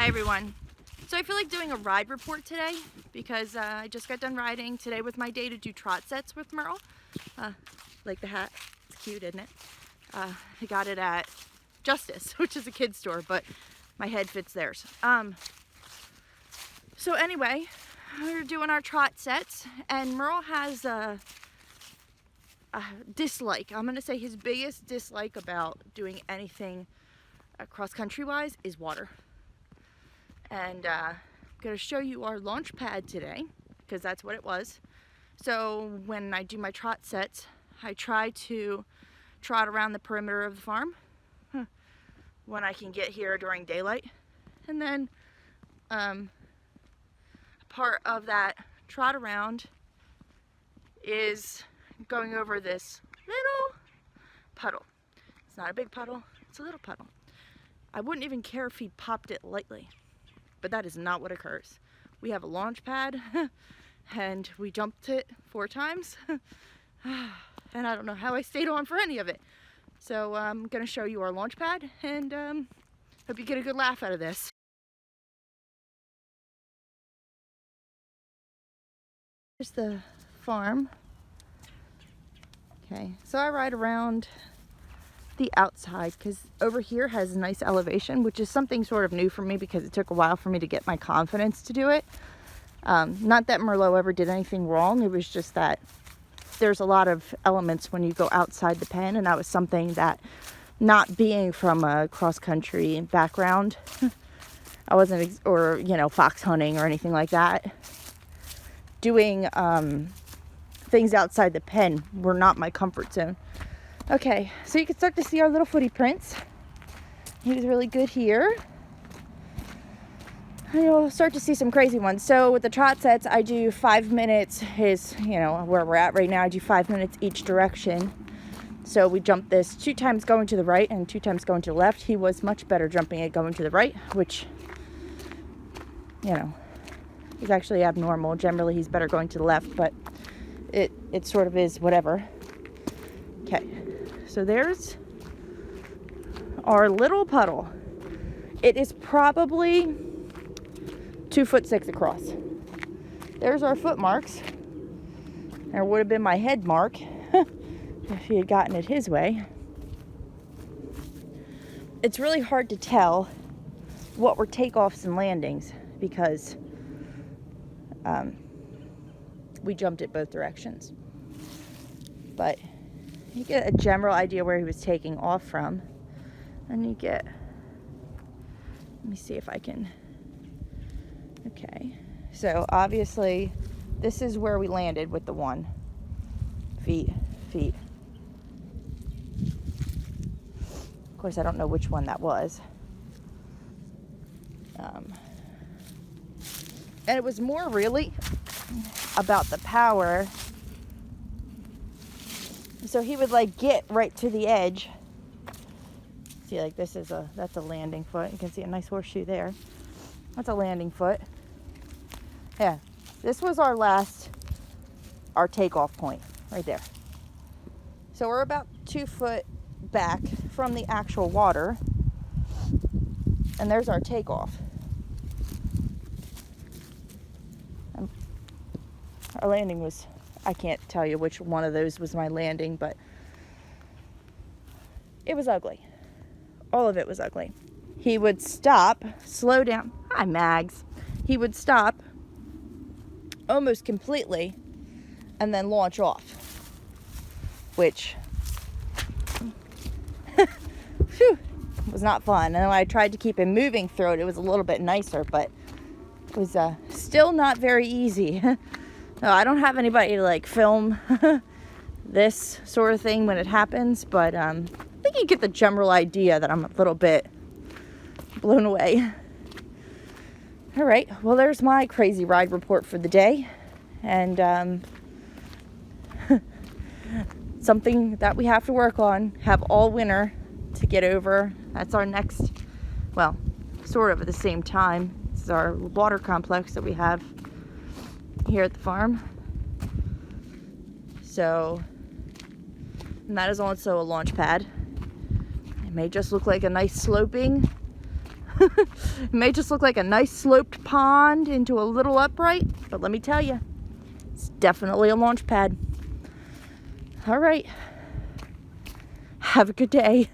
Hi everyone. So I feel like doing a ride report today because I just got done riding. Today with my day to do trot sets with Merle. Like the hat, it's cute, isn't it? I got it at Justice, which is a kid's store, but my head fits theirs. So anyway, we're doing our trot sets and Merle has a dislike. I'm gonna say his biggest dislike about doing anything cross country wise is water. And I'm going to show you our launch pad today because that's what it was. So when I do my trot sets, I try to trot around the perimeter of the farm when I can get here during daylight. And then part of that trot around is going over this little puddle. It's not a big puddle, it's a little puddle. I wouldn't even care if he popped it lightly. But that is not what occurs. We have a launch pad and we jumped it 4 times and I don't know how I stayed on for any of it. So I'm gonna show you our launch pad and hope you get a good laugh out of this. Here's the farm. Okay, so I ride around the outside because over here has a nice elevation, which is something sort of new for me because it took a while for me to get my confidence to do it. Not that Merlot ever did anything wrong, it was just that there's a lot of elements when you go outside the pen, and that was something that, not being from a cross-country background, I wasn't, or you know, fox hunting or anything like that, doing things outside the pen were not my comfort zone. Okay, so you can start to see our little footy prints. He was really good here. And you'll start to see some crazy ones. So with the trot sets, I do 5 minutes is, you know, where we're at right now. I do 5 minutes each direction. So we jumped this 2 times going to the right and 2 times going to the left. He was much better jumping it going to the right, which, you know, is actually abnormal. Generally, he's better going to the left, but it sort of is whatever. Okay. So there's our little puddle. It is probably 2'6" across. There's our foot marks. There would have been my head mark if he had gotten it his way. It's really hard to tell what were takeoffs and landings because we jumped it both directions. But you get a general idea where he was taking off from, and you get, let me see if I can, okay, so obviously this is where we landed with the 1 feet. Of course, I don't know which one that was. And it was more really about the power. So he would like get right to the edge. See, like this is that's a landing foot. You can see a nice horseshoe there. That's a landing foot. Yeah, this was our takeoff point right there. So we're about 2 foot back from the actual water. And there's our takeoff. And our landing was, I can't tell you which one of those was my landing, but it was ugly. All of it was ugly. He would stop, slow down. Hi, Mags. He would stop almost completely and then launch off, which whew, was not fun. And when I tried to keep him moving through it, it was a little bit nicer, but it was still not very easy. No, I don't have anybody to like film this sort of thing when it happens, but I think you get the general idea that I'm a little bit blown away. All right, well, there's my crazy ride report for the day, and something that we have to work on, have all winter to get over. That's our next, well, sort of at the same time. This is our water complex that we have here at the farm. So, and that is also a launch pad. It may just look like a nice sloping It may just look like a nice sloped pond into a little upright, but let me tell you, it's definitely a launch pad. All right. Have a good day.